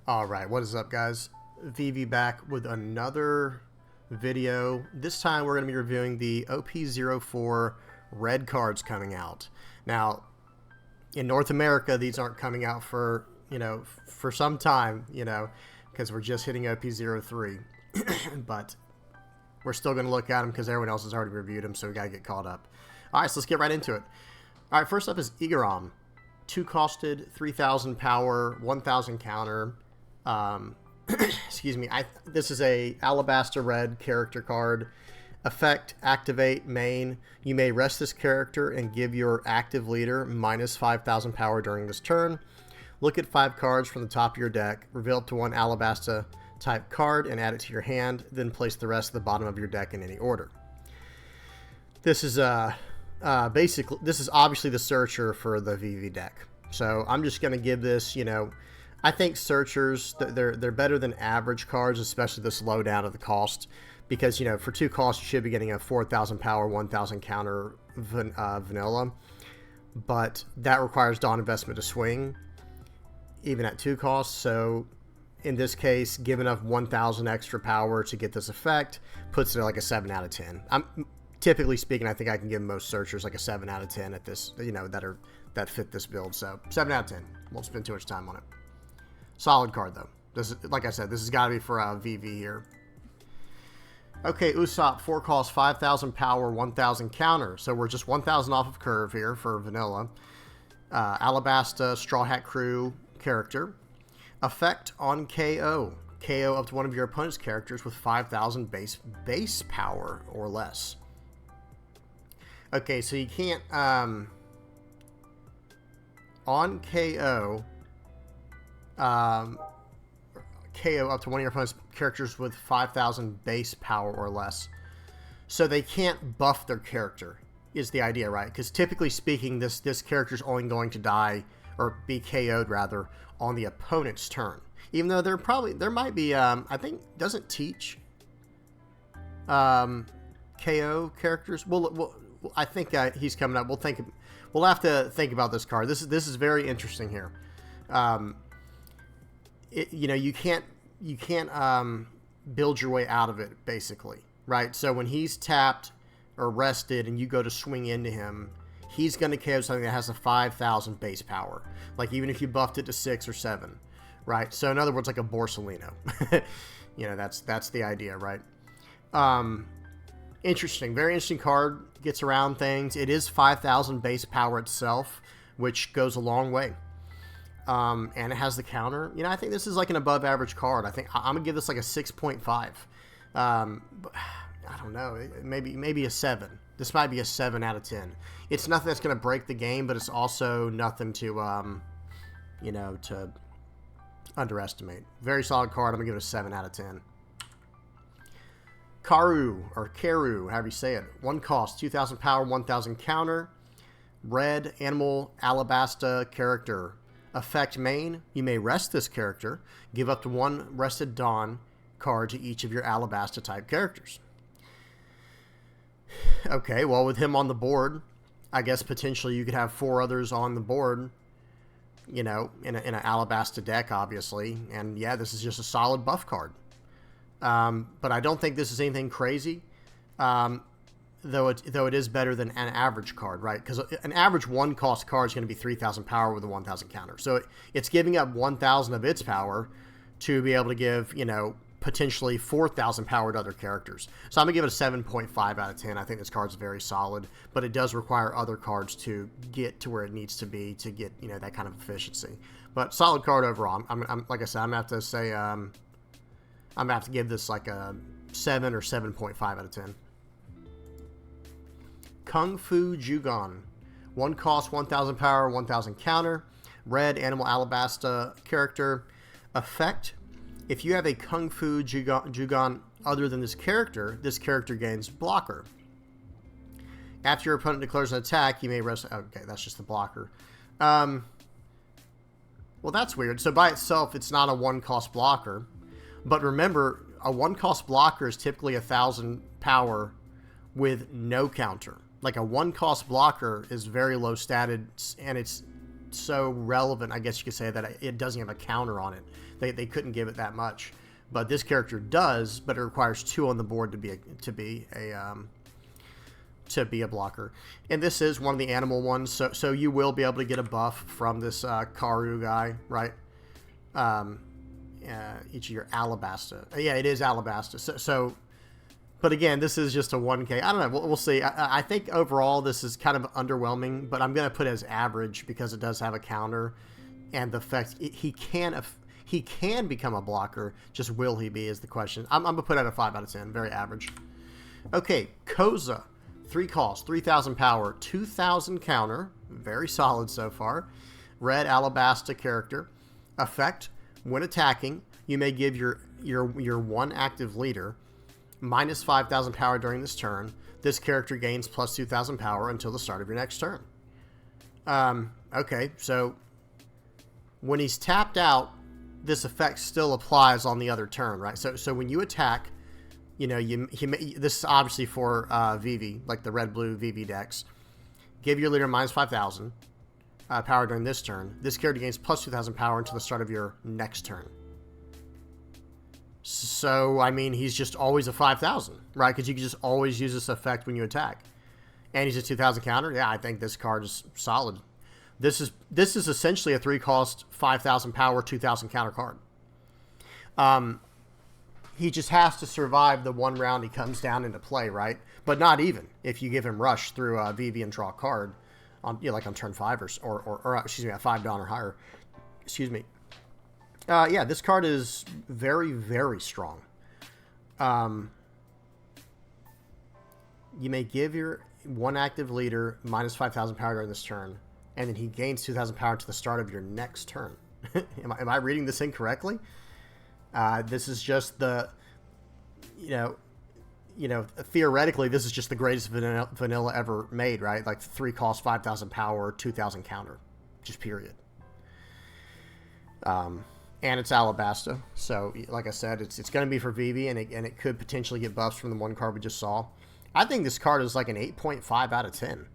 Alright, what is up guys? VV back with another video. This time we're going to be reviewing the OP04 red cards coming out. Now, in North America, these aren't coming out for, for some time, because we're just hitting OP03. But we're still going to look at them because everyone else has already reviewed them, so we got to get caught up. Alright, so let's get right into it. Alright, first up is Igaram. 2 costed, 3,000 power, 1,000 counter. Excuse me. This is a Alabaster red character card. Effect, activate, main. You may rest this character and give your active leader minus 5,000 power during this turn. Look at 5 cards from the top of your deck. Reveal up to 1 Alabaster type card and add it to your hand. Then place the rest at the bottom of your deck in any order. This is basically, this is obviously the searcher for the VV deck. So I'm just going to give this, I think searchers, they're better than average cards, especially this low down of the cost. Because, for 2 costs, you should be getting a 4,000 power, 1,000 counter vanilla. But that requires Dawn investment to swing, even at 2 costs. So in this case, giving up 1,000 extra power to get this effect puts it at like a 7 out of 10. Typically speaking, I think I can give most searchers like a 7 out of 10 at this, that fit this build. So 7 out of 10. Won't spend too much time on it. Solid card though. This is, like I said, this has got to be for VV here. Okay, Usopp, 4 cost, 5,000 power, 1,000 counter. So we're just 1,000 off of curve here for vanilla. Alabasta Straw Hat Crew character. Effect on KO. KO up to one of your opponent's characters with 5,000 base power or less. Okay, so you can't, on KO, KO up to one of your opponent's characters with 5,000 base power or less. So they can't buff their character, is the idea, right? Because typically speaking, this character is only going to die, or be KO'd rather, on the opponent's turn. Even though there might be, I think, doesn't teach KO characters. Well, I think he's coming up. We'll have to think about this card. This is very interesting here. You can't build your way out of it, basically, right? So when he's tapped or rested and you go to swing into him, he's going to KO something that has a 5,000 base power. Like even if you buffed it to 6 or 7, right? So in other words, like a Borsalino. That's the idea, right? Interesting, very interesting card. Gets around things. It is 5,000 base power itself, which goes a long way. And it has the counter. I think this is like an above average card. I think I'm gonna give this like a 6.5. I don't know, maybe a 7. This might be a 7 out of 10. It's nothing that's gonna break the game, but it's also nothing to to underestimate. Very solid card. I'm gonna give it a 7 out of 10. Karu, or Karu, however you say it. 1 cost, 2,000 power, 1,000 counter. Red Animal Alabasta character. Effect main, you may rest this character. Give up to 1 rested Dawn card to each of your Alabasta type characters. Okay, well with him on the board, I guess potentially you could have 4 others on the board, in an Alabasta deck, obviously. And yeah, this is just a solid buff card. But I don't think this is anything crazy. Though it is better than an average card, right? Because an average 1 cost card is going to be 3,000 power with a 1,000 counter. So it's giving up 1,000 of its power to be able to give, potentially 4,000 power to other characters. So I'm going to give it a 7.5 out of 10. I think this card's very solid, but it does require other cards to get to where it needs to be to get, that kind of efficiency. But solid card overall. I'm like I said, I'm going to have to say, I'm going to have to give this like a 7 or 7.5 out of 10. Kung Fu Jugon. 1 cost, 1,000 power, 1,000 counter. Red Animal Alabasta character. Effect. If you have a Kung Fu Jugon other than this character gains blocker. After your opponent declares an attack, you may rest... Okay, that's just the blocker. Well, that's weird. So by itself, it's not a 1 cost blocker. But remember, a 1 cost blocker is typically 1,000 power with no counter. Like a 1 cost blocker is very low statted, and it's so relevant, I guess you could say, that it doesn't have a counter on it. They couldn't give it that much, but this character does. But it requires 2 on the board to be a blocker. And this is one of the animal ones, so you will be able to get a buff from this Karu guy, right? Each of your Alabasta. Yeah, it is Alabasta. So, but again, this is just a 1K. I don't know. We'll see. I think overall this is kind of underwhelming, but I'm going to put it as average because it does have a counter, and the fact he can become a blocker. Just will he be is the question. I'm going to put it at a 5 out of 10. Very average. Okay, Koza. 3 cost, 3,000 power, 2,000 counter. Very solid so far. Red Alabasta character. Effect: when attacking, you may give your 1 active leader minus 5,000 power during this turn. This character gains plus 2,000 power until the start of your next turn. Okay, so when he's tapped out, this effect still applies on the other turn, right? So when you attack, you know, this is obviously for VV, like the red-blue VV decks. Give your leader minus 5,000 power during this turn. This character gains plus 2,000 power until the start of your next turn. So, I mean, he's just always a 5,000, right? Because you can just always use this effect when you attack. And he's a 2,000 counter. Yeah, I think this card is solid. This is essentially a 3-cost, 5,000 power, 2,000 counter card. He just has to survive the 1 round he comes down into play, right? But not even if you give him rush through VV and draw a card on, you know, like on turn 5 or excuse me, at 5 down or higher. Excuse me. Yeah, this card is very, very strong. You may give your 1 active leader minus 5,000 power during this turn, and then he gains 2,000 power to the start of your next turn. Am I reading this incorrectly? This is just the, you know, theoretically, this is just the greatest vanilla ever made, right? Like 3 cost, 5,000 power, 2,000 counter, just period. And it's Alabasta, so like I said, it's going to be for VV, and it could potentially get buffs from the 1 card we just saw. I think this card is like an 8.5 out of 10.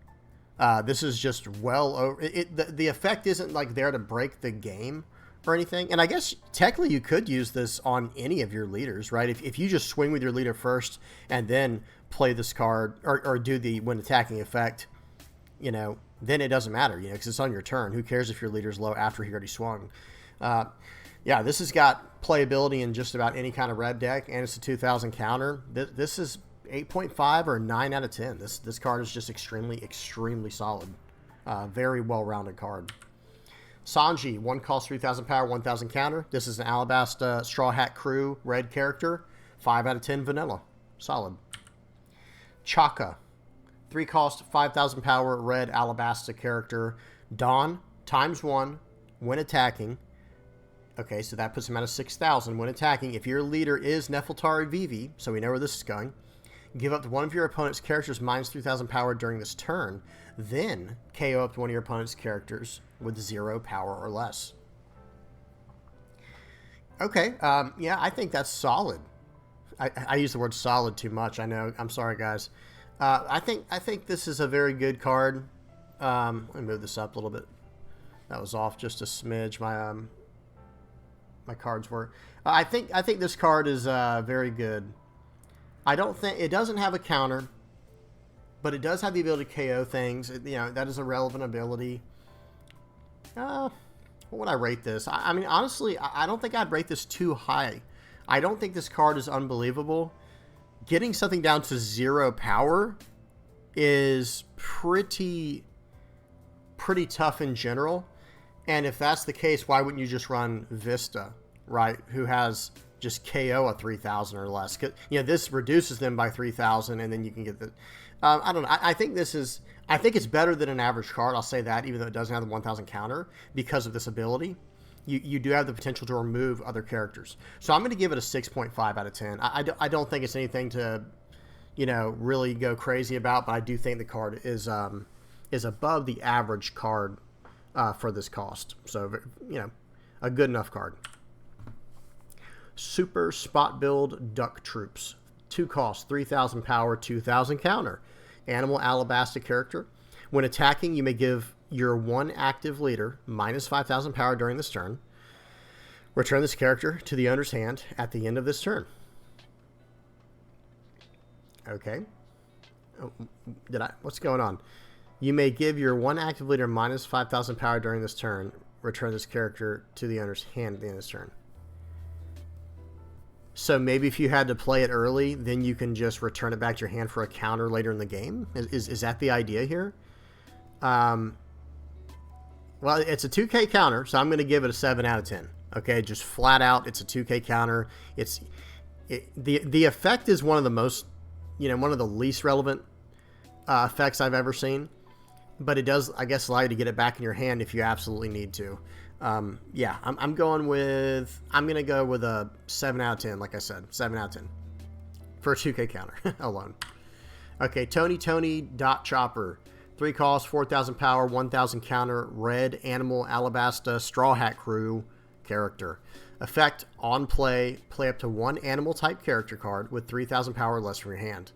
This is just well over it. The effect isn't like there to break the game or anything. And I guess technically you could use this on any of your leaders, right? If you just swing with your leader first and then play this card or do the when attacking effect, you know, then it doesn't matter, you know, because it's on your turn. Who cares if your leader's low after he already swung? Yeah, this has got playability in just about any kind of red deck, and it's a 2,000 counter. This is 8.5 or 9 out of 10. This card is just extremely, extremely solid. Very well-rounded card. Sanji, 1 cost, 3,000 power, 1,000 counter. This is an Alabasta Straw Hat Crew red character. 5 out of 10 vanilla. Solid. Chaka, 3 cost, 5,000 power, red Alabasta character. Dawn, ×1 when attacking. Okay, so that puts him at a 6,000 when attacking. If your leader is Nefeltari Vivi, so we know where this is going, give up to one of your opponent's characters minus 3,000 power during this turn. Then KO up to one of your opponent's characters with 0 power or less. Okay, yeah, I think that's solid. I use the word solid too much. I know. I'm sorry, guys. I think this is a very good card. Let me move this up a little bit. That was off just a smidge. My cards were. I think this card is very good. I don't think it doesn't have a counter, but it does have the ability to KO things. You know, that is a relevant ability. What would I rate this? I mean, honestly, I don't think I'd rate this too high. I don't think this card is unbelievable. Getting something down to 0 power is pretty tough in general. And if that's the case, why wouldn't you just run Vista, right? Who has just KO a 3,000 or less? 'Cause, you know, this reduces them by 3,000, and then you can get the. I don't know. I think this is. I think it's better than an average card. I'll say that, even though it doesn't have the 1,000 counter because of this ability. You do have the potential to remove other characters. So I'm going to give it a 6.5 out of 10. I don't think it's anything to, you know, really go crazy about, but I do think the card is above the average card for this cost. So, you know, a good enough card. Super Spot Build Duck Troops. 2 costs, 3,000 power, 2,000 counter. Animal Alabasta character. When attacking, you may give your one active leader minus 5,000 power during this turn. Return this character to the owner's hand at the end of this turn. Okay. Oh, what's going on? You may give your one active leader minus 5,000 power during this turn. Return this character to the owner's hand at the end of this turn. So maybe if you had to play it early, then you can just return it back to your hand for a counter later in the game? Is that the idea here? Well, it's a 2K counter, so I'm going to give it a 7 out of 10. Okay, just flat out, it's a 2K counter. The effect is one of the most, one of the least relevant effects I've ever seen. But it does, I guess, allow you to get it back in your hand if you absolutely need to. Yeah, I'm going to go with a 7 out of 10, like I said. 7 out of 10. For a 2K counter alone. Okay, Tony Dot Chopper. 3 costs, 4,000 power, 1,000 counter, red, animal, alabasta, straw hat crew character. Effect, on play up to 1 animal type character card with 3,000 power or less from your hand.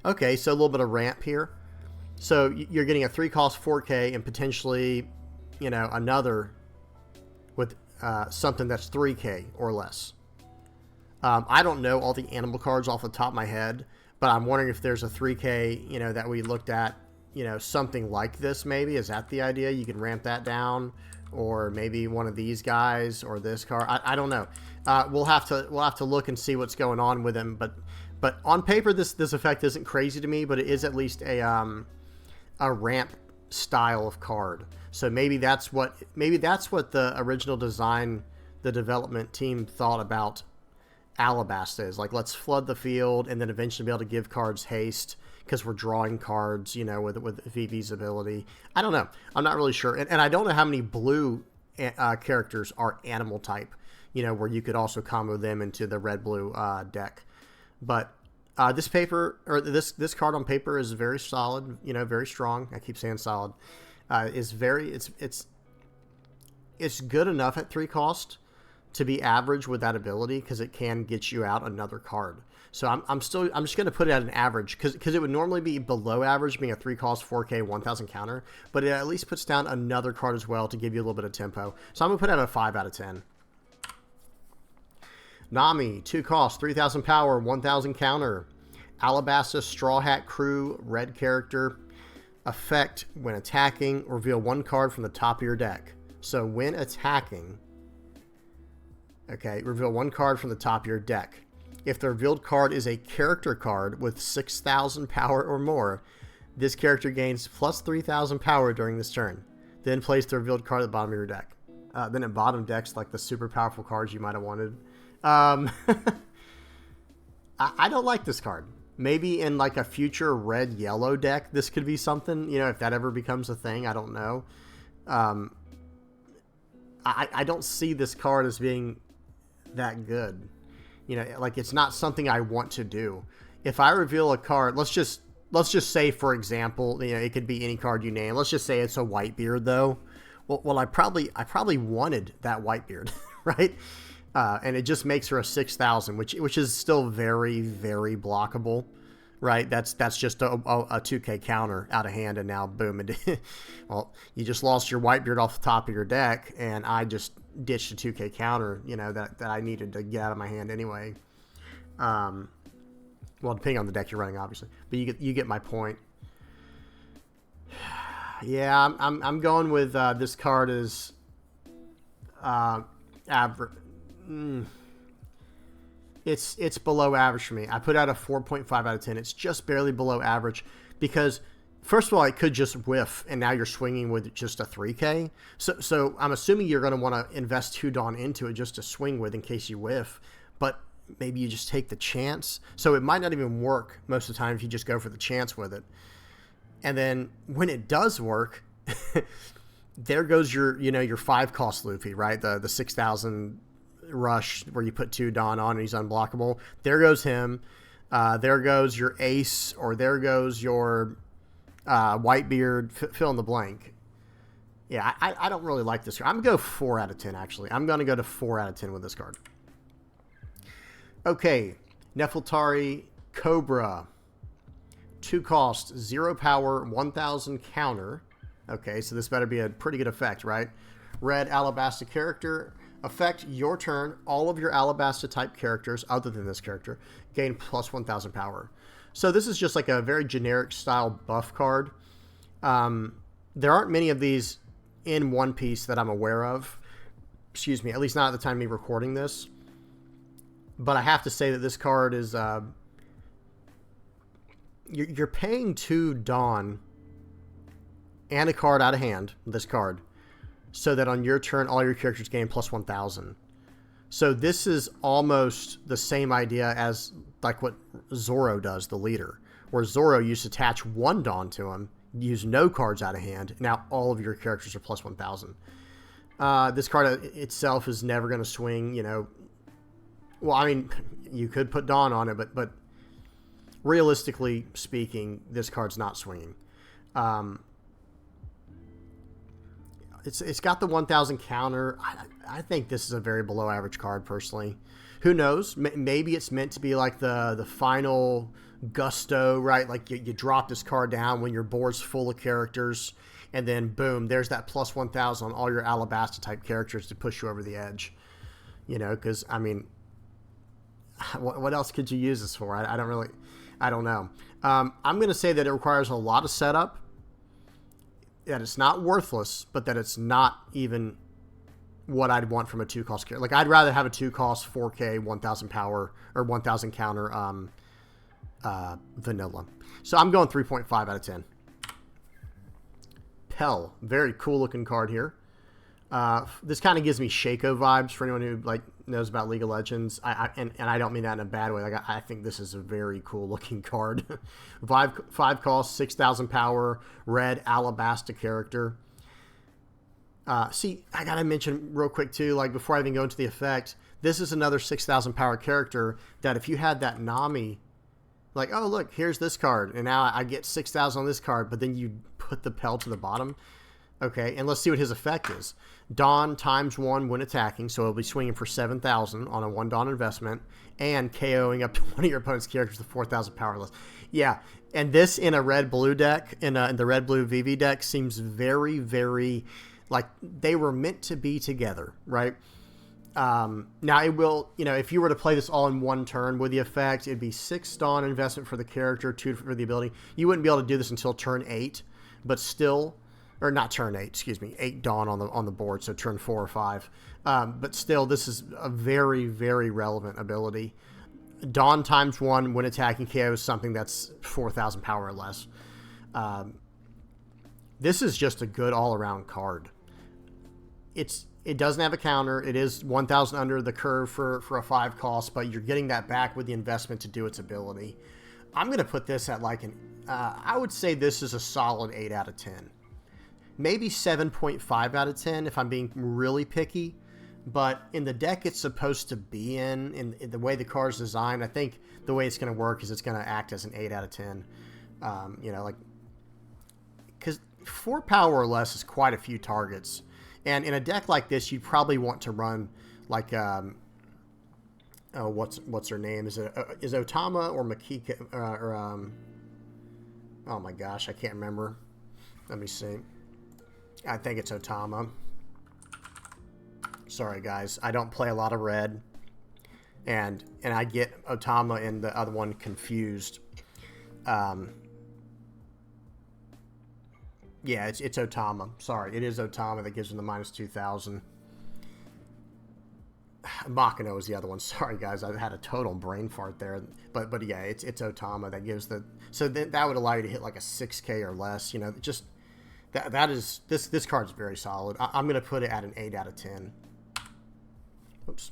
Okay, so a little bit of ramp here. So you're getting a 3 cost 4K and potentially, another with something that's 3K or less. I don't know all the animal cards off the top of my head, but I'm wondering if there's a 3K, that we looked at, something like this maybe. Is that the idea? You can ramp that down, or maybe one of these guys or this card. I don't know. We'll have to look and see what's going on with him. But on paper, this effect isn't crazy to me, but it is at least a ramp style of card. So maybe that's what the original design, the development team thought about Alabasta is. Like, let's flood the field and then eventually be able to give cards haste because we're drawing cards, with VV's ability. I don't know. I'm not really sure. And I don't know how many blue characters are animal type, where you could also combo them into the red-blue deck. But this card on paper is very solid, very strong. I keep saying solid. It's good enough at 3 cost to be average with that ability because it can get you out another card. So I'm just going to put it at an average because it would normally be below average being a 3 cost 4K 1,000 counter, but it at least puts down another card as well to give you a little bit of tempo. So I'm going to put it at a 5 out of 10. Nami, 2 cost, 3,000 power, 1,000 counter. Alabasta Straw Hat Crew, red character. Effect, when attacking, reveal 1 card from the top of your deck. So when attacking, reveal 1 card from the top of your deck. If the revealed card is a character card with 6,000 power or more, this character gains plus 3,000 power during this turn. Then place the revealed card at the bottom of your deck. Then at bottom decks, like the super powerful cards you might have wanted. I don't like this card. Maybe in like a future red-yellow deck, this could be something, if that ever becomes a thing. I don't know. I don't see this card as being that good. Like, it's not something I want to do. If I reveal a card, let's just say, for example, it could be any card you name. Let's just say it's a Whitebeard, though. Well, I probably wanted that Whitebeard, right? And it just makes her a 6,000, which is still very, very blockable, right? That's just a 2K counter out of hand, and now boom, well, you just lost your Whitebeard off the top of your deck, and I just ditched a 2K counter, that I needed to get out of my hand anyway. Well, depending on the deck you're running, obviously, but you get my point. Yeah, I'm going with this card is average. It's below average for me. I put out a 4.5 out of 10. It's just barely below average because, first of all, it could just whiff, and now you're swinging with just a 3K. So I'm assuming you're going to want to invest 2 Dawn into it just to swing with in case you whiff, but maybe you just take the chance. So it might not even work most of the time if you just go for the chance with it. And then when it does work, there goes your 5 cost Luffy, right? The 6,000 rush where you put 2 Dawn on and he's unblockable. There goes him. There goes your ace, or there goes your Whitebeard, fill in the blank. Yeah, I don't really like this card. I'm going to go 4 out of 10, actually. I'm going to go to 4 out of 10 with this card. Okay, Nefeltari Cobra. 2 cost, 0 power, 1,000 counter. Okay, so this better be a pretty good effect, right? Red Alabasta character. Effect, your turn. All of your Alabasta type characters, other than this character, gain plus 1,000 power. So this is just like a very generic style buff card. There aren't many of these in One Piece that I'm aware of. Excuse me, at least not at the time of me recording this. But I have to say that this card is... you're paying 2 Dawn and a card out of hand, this card, so that on your turn, all your characters gain plus 1,000. So this is almost the same idea as like what Zoro does, the leader, where Zoro used to attach 1 Dawn to him, use no cards out of hand. Now all of your characters are plus 1,000. This card itself is never going to swing, you know. Well, I mean, you could put Dawn on it, but realistically speaking, this card's not swinging. It's got the 1,000 counter. I think this is a very below average card, personally. Who knows? Maybe it's meant to be like the final gusto, right? Like you drop this card down when your board's full of characters, and then boom, there's that plus 1,000 on all your Alabasta type characters to push you over the edge. You know, because, I mean, what else could you use this for? I don't know. I'm going to say that it requires a lot of setup, that it's not worthless, but that it's not even what I'd want from a 2-cost character. Like, I'd rather have a 2-cost 4K, 1,000 power, or 1,000 counter vanilla. So I'm going 3.5 out of 10. Pell. Very cool looking card here. This kind of gives me Shaco vibes for anyone who like knows about League of Legends. And I don't mean that in a bad way. Like I think this is a very cool looking card. 5 cost, 6,000 power, red Alabasta character. See, I gotta mention real quick too, like before I even go into the effect, this is another 6,000 power character that if you had that Nami, like, oh look, here's this card, and now I get 6,000 on this card, but then you put the Pell to the bottom. Okay, and let's see what his effect is. Dawn ×1 when attacking, so it'll be swinging for 7,000 on a 1 Dawn investment, and KOing up to one of your opponent's characters with 4,000 power less. Yeah, and this in a red-blue deck, in the red-blue VV deck, seems very, very, like, they were meant to be together, right? Now, it will, you know, if you were to play this all in one turn with the effect, it'd be 6 Dawn investment for the character, 2 for the ability. You wouldn't be able to do this until turn 8, but still... Or not turn 8, excuse me, 8 Dawn on the board, so turn 4 or 5. But still, this is a very, very relevant ability. Dawn ×1 when attacking KO is something that's 4,000 power or less. This is just a good all-around card. It doesn't have a counter. It is 1,000 under the curve for a 5 cost, but you're getting that back with the investment to do its ability. I'm going to put this at like an... I would say this is a solid 8 out of 10. Maybe 7.5 out of 10 if I'm being really picky. But in the deck it's supposed to be in the way the card's designed, I think the way it's going to work is it's going to act as an 8 out of 10. You know, like... Because 4 power or less is quite a few targets. And in a deck like this, you'd probably want to run like... what's her name? Is Otama or Makika? Oh my gosh, I can't remember. Let me see. I think it's Otama. Sorry, guys. I don't play a lot of red. And I get Otama and the other one confused. Yeah, it's Otama. Sorry, it is Otama that gives them the minus 2,000. Makino is the other one. Sorry, guys. I've had a total brain fart there. But yeah, it's Otama that gives the... So that would allow you to hit like a 6K or less. You know, just... That is... This card's very solid. I'm going to put it at an 8 out of 10. Oops.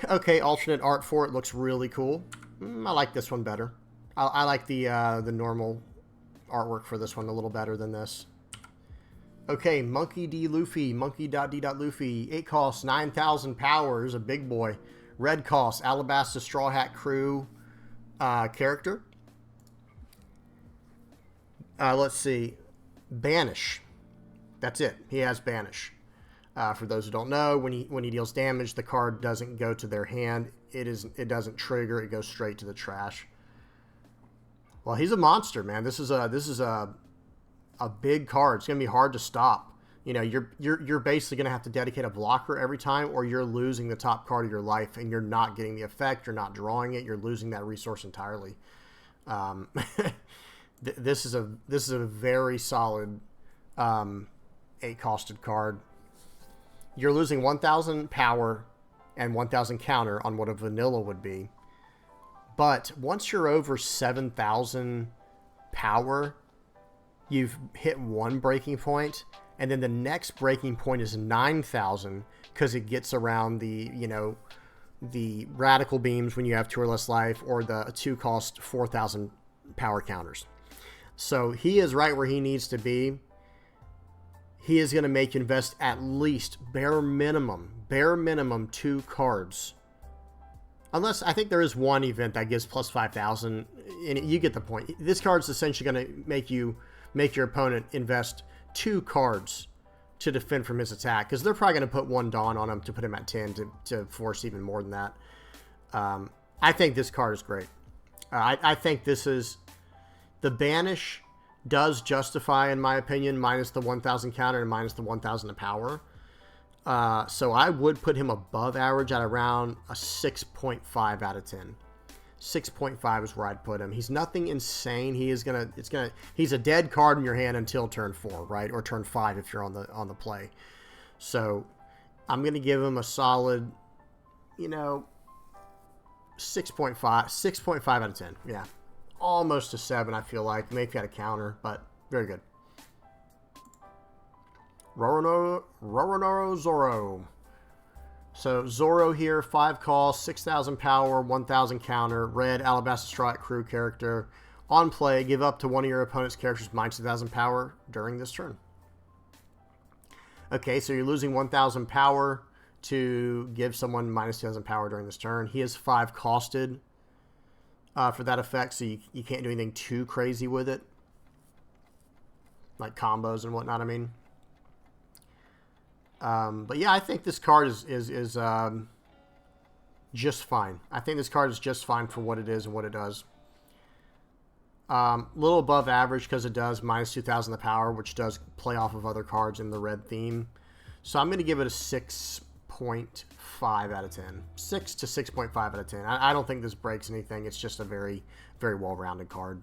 Okay, alternate art for it looks really cool. I like this one better. I like the normal artwork for this one a little better than this. Okay, Monkey D. Luffy, Monkey.D. Luffy. 8 costs, 9,000 powers, a big boy. Red costs, Alabasta Straw Hat Crew character. Let's see. Banish. That's it. He has Banish. For those who don't know, when he deals damage, the card doesn't go to their hand. It doesn't trigger. It goes straight to the trash. Well, he's a monster, man. This is a big card. It's gonna be hard to stop. You know, you're basically gonna have to dedicate a blocker every time, or you're losing the top card of your life, and you're not getting the effect. You're not drawing it. You're losing that resource entirely. This is a very solid 8-costed card. You're losing 1,000 power and 1,000 counter on what a vanilla would be. But once you're over 7,000 power, you've hit one breaking point, and then the next breaking point is 9,000 because it gets around the, you know, the radical beams when you have 2 or less life, or the 2-cost 4,000 power counters. So he is right where he needs to be. He is going to make you invest at least bare minimum 2 cards. Unless, I think there is one event that gives plus 5,000, and you get the point. This card's essentially going to make your opponent invest 2 cards to defend from his attack, because they're probably going to put 1 Dawn on him to put him at 10 to force even more than that. I think this card is great. I think this is... The Banish does justify, in my opinion, minus the 1,000 counter and minus the 1,000 of power. So I would put him above average at around a 6.5 out of 10. 6.5 is where I'd put him. He's nothing insane. He's a dead card in your hand until turn 4, right? Or turn 5 if you're on the play. So I'm going to give him a solid, 6.5 out of 10. Yeah. Almost a 7, I feel like. Maybe if you had a counter, but very good. Roronoa Zoro. So Zoro here, 5 cost, 6,000 power, 1,000 counter, red Alabasta Straw Hat Crew character. On play, give up to one of your opponent's characters minus 2,000 power during this turn. Okay, so you're losing 1,000 power to give someone minus 2,000 power during this turn. He is 5 costed for that effect, so you can't do anything too crazy with it. Like combos and whatnot, I mean. But yeah, I think this card is just fine. I think this card is just fine for what it is and what it does. Little above average because it does minus 2,000 the power, which does play off of other cards in the red theme. So I'm going to give it a 6.5 out of 10. 6 to 6.5 out of 10. I don't think this breaks anything. It's just a very, very well-rounded card.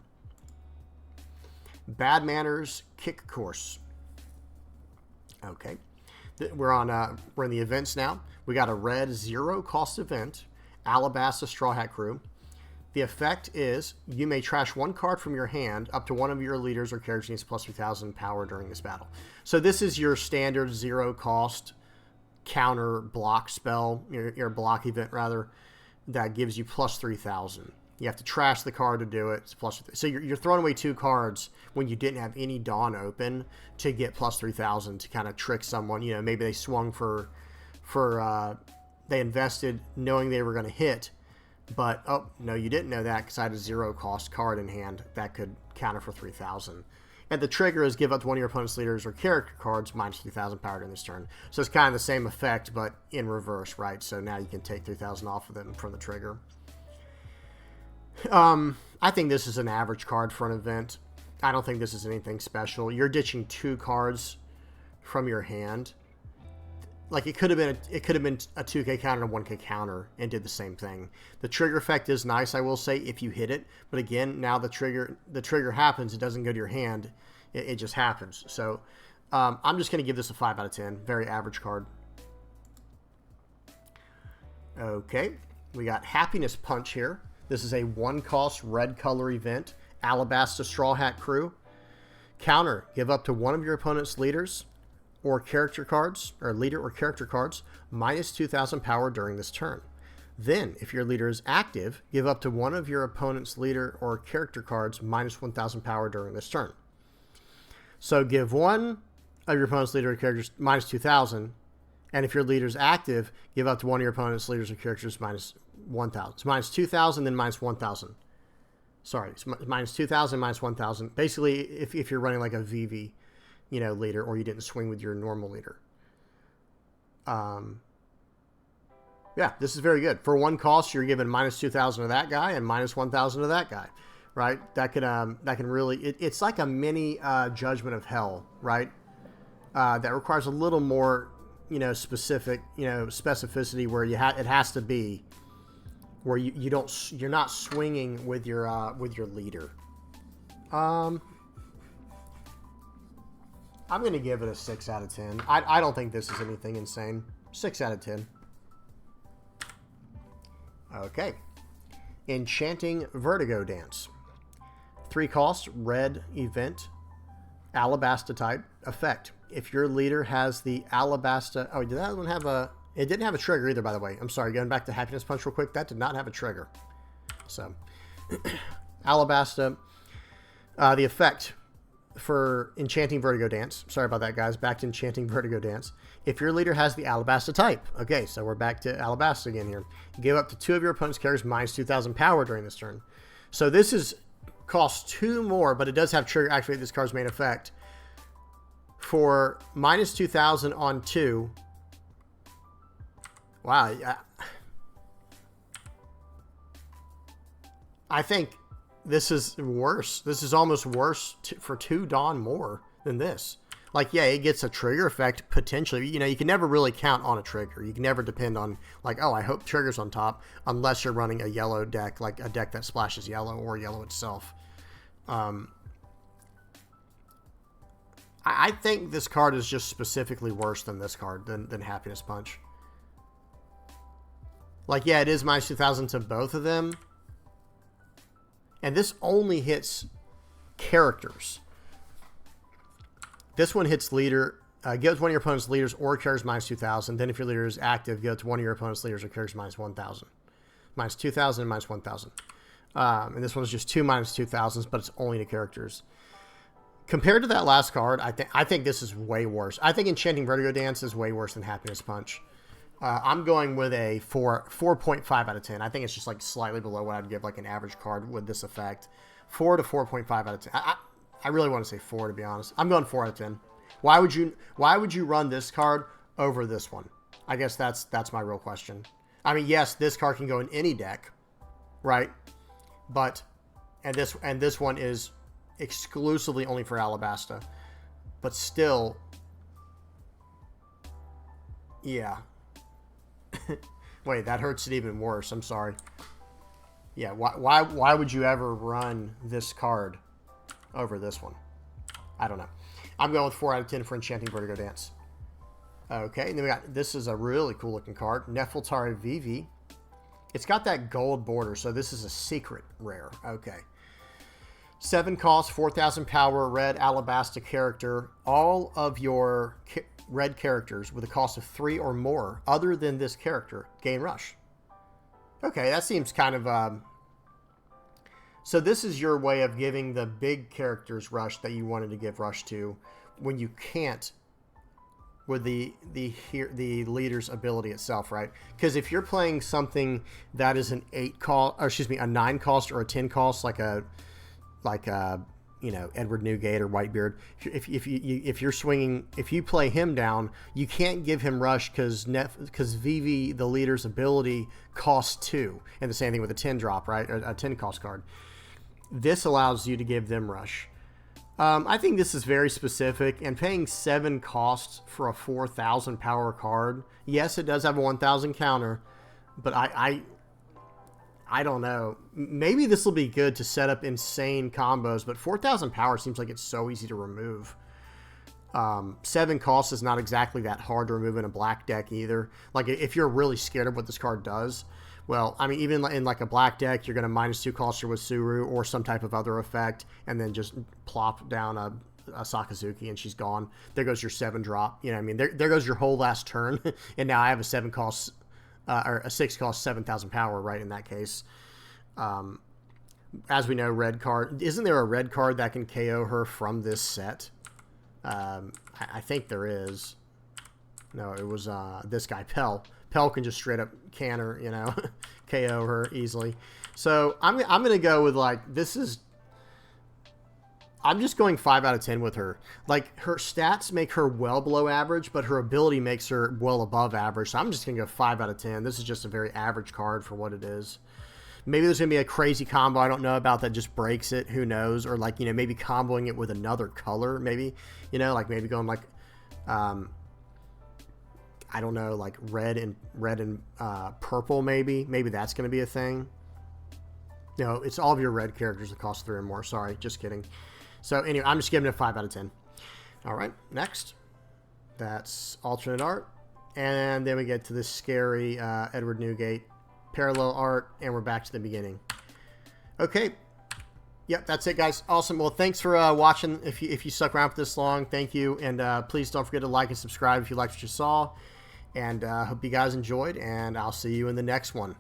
Bad Manners Kick Course. Okay. We're in the events now. We got a red 0-cost event, Alabasta Straw Hat Crew. The effect is you may trash 1 card from your hand up to one of your leaders or characters needs plus 3,000 power during this battle. So this is your standard 0-cost counter block spell, your block event rather, that gives you plus 3,000. You have to trash the card to do it. It's plus 3,000. So you're throwing away 2 cards when you didn't have any Dawn open to get plus 3,000 to kind of trick someone. Maybe they swung they invested knowing they were going to hit, but oh no, you didn't know that because I had a 0-cost card in hand that could counter for 3,000. And the trigger is give up to one of your opponent's leaders or character cards minus 3,000 power during this turn. So it's kind of the same effect, but in reverse, right? So now you can take 3,000 off of them from the trigger. I think this is an average card for an event. I don't think this is anything special. You're ditching 2 cards from your hand. Like it could have been a 2K counter and a 1K counter and did the same thing. The trigger effect is nice, I will say, if you hit it. But again, now the trigger happens. It doesn't go to your hand. It just happens. So I'm just going to give this a 5 out of 10. Very average card. Okay, we got Happiness Punch here. This is a 1-cost red color event, Alabasta Straw Hat Crew. Counter, give up to one of your opponent's leaders or character cards, or leader or character cards, minus 2,000 power during this turn. Then, if your leader is active, give up to one of your opponent's leader or character cards minus 1,000 power during this turn. So give one of your opponent's leader or characters minus 2,000, and if your leader is active, give up to one of your opponent's leaders or characters minus 1,000. It's minus 2,000, then minus 1,000. Sorry, it's minus 2,000, minus 1,000. Basically, if you're running like a VV, leader, or you didn't swing with your normal leader. Yeah, this is very good. For 1 cost, you're given minus 2,000 of that guy and minus 1,000 of that guy. right? That can really, it's like a mini Judgment of Hell, right? That requires a little more, specific, specificity where it has to be where you're not swinging with your leader. I'm going to give it a 6 out of 10. I don't think this is anything insane. 6 out of 10. Okay. Enchanting Vertigo Dance. 3 cost, red event, Alabasta type, effect. If your leader has the Alabasta... Oh, did that one have a... It didn't have a trigger either, by the way. I'm sorry, going back to Happiness Punch real quick. That did not have a trigger. So, Alabasta. The effect for Enchanting Vertigo Dance. Sorry about that, guys. Back to Enchanting Vertigo Dance. If your leader has the Alabasta type. Okay, so we're back to Alabasta again here. Give up to 2 of your opponent's characters minus 2,000 power during this turn. So this is costs 2 more, but it does have trigger. Activate this card's main effect. For minus 2,000 on 2. Wow. I think this is worse. This is almost worse for 2 Dawn more than this. Like, yeah, it gets a trigger effect potentially. You can never really count on a trigger. You can never depend on, like, oh, I hope trigger's on top, unless you're running a yellow deck, like a deck that splashes yellow or yellow itself. I think this card is just specifically worse than this card, than Happiness Punch. Like, yeah, it is minus 2,000 to both of them. And this only hits characters. This one hits leader. Gives one of your opponent's leaders or characters minus 2,000. Then if your leader is active, give it to one of your opponent's leaders or characters minus 1,000. Minus 2,000 and minus 1,000. And this one's just 2 minus 2,000s, but it's only to characters. Compared to that last card, I think this is way worse. I think Enchanting Vertigo Dance is way worse than Happiness Punch. I'm going with a 4.5 out of 10. I think it's just like slightly below what I'd give like an average card with this effect. 4 to 4.5 out of 10. I really want to say 4, to be honest. I'm going 4 out of 10. Why would you run this card over this one? I guess that's my real question. I mean, yes, this card can go in any deck, right? But and this one is exclusively only for Alabasta. But still, yeah. Wait, that hurts it even worse. I'm sorry. Yeah, why would you ever run this card over this one? I don't know. I'm going with 4 out of 10 for Enchanting Vertigo Dance. Okay, and then we got, this is a really cool looking card, Nefeltari Vivi. It's got that gold border, so this is a secret rare. Okay. 7 cost, 4,000 power, red Alabasta character. All of your red characters with a cost of 3 or more, other than this character, gain rush. Okay, that seems kind of... So this is your way of giving the big characters rush that you wanted to give rush to when you can't with the leader's ability itself, right? Because if you're playing something that is an 8 cost, or excuse me, a 9 cost or a 10 cost, like Edward Newgate or Whitebeard. If you're swinging, if you play him down, you can't give him rush because Vivi, the leader's ability, costs 2, and the same thing with a 10 drop, right? A 10 cost card. This allows you to give them rush. I think this is very specific, and paying 7 costs for a 4,000 power card. Yes, it does have a 1,000 counter, but I don't know. Maybe this will be good to set up insane combos, but 4,000 power seems like it's so easy to remove. 7 costs is not exactly that hard to remove in a black deck either. Like, if you're really scared of what this card does, well, I mean, even in like a black deck, you're going to minus 2 cost her with Suru or some type of other effect, and then just plop down a Sakazuki and she's gone. There goes your 7 drop. You know what I mean? There goes your whole last turn, and now I have a 7 cost... or a 6 cost 7,000 power, right, in that case. As we know, red card... Isn't there a red card that can KO her from this set? I think there is. No, it was this guy, Pell. Pell can just straight up can her, KO her easily. So I'm going to go with, like, this is... I'm just going 5 out of 10 with her. Like, her stats make her well below average, but her ability makes her well above average. So I'm just going to go 5 out of 10. This is just a very average card for what it is. Maybe there's going to be a crazy combo I don't know about that just breaks it. Who knows? Or like, you know, maybe comboing it with another color, maybe, you know, like maybe going like, I don't know, like red and purple, maybe that's going to be a thing. No, it's all of your red characters that cost 3 or more. Sorry, just kidding. So anyway, I'm just giving it a 5 out of 10. All right, next. That's alternate art. And then we get to this scary Edward Newgate parallel art, and we're back to the beginning. Okay. Yep, that's it, guys. Awesome. Well, thanks for watching. If you stuck around for this long, thank you. And please don't forget to like and subscribe if you liked what you saw. And hope you guys enjoyed, and I'll see you in the next one.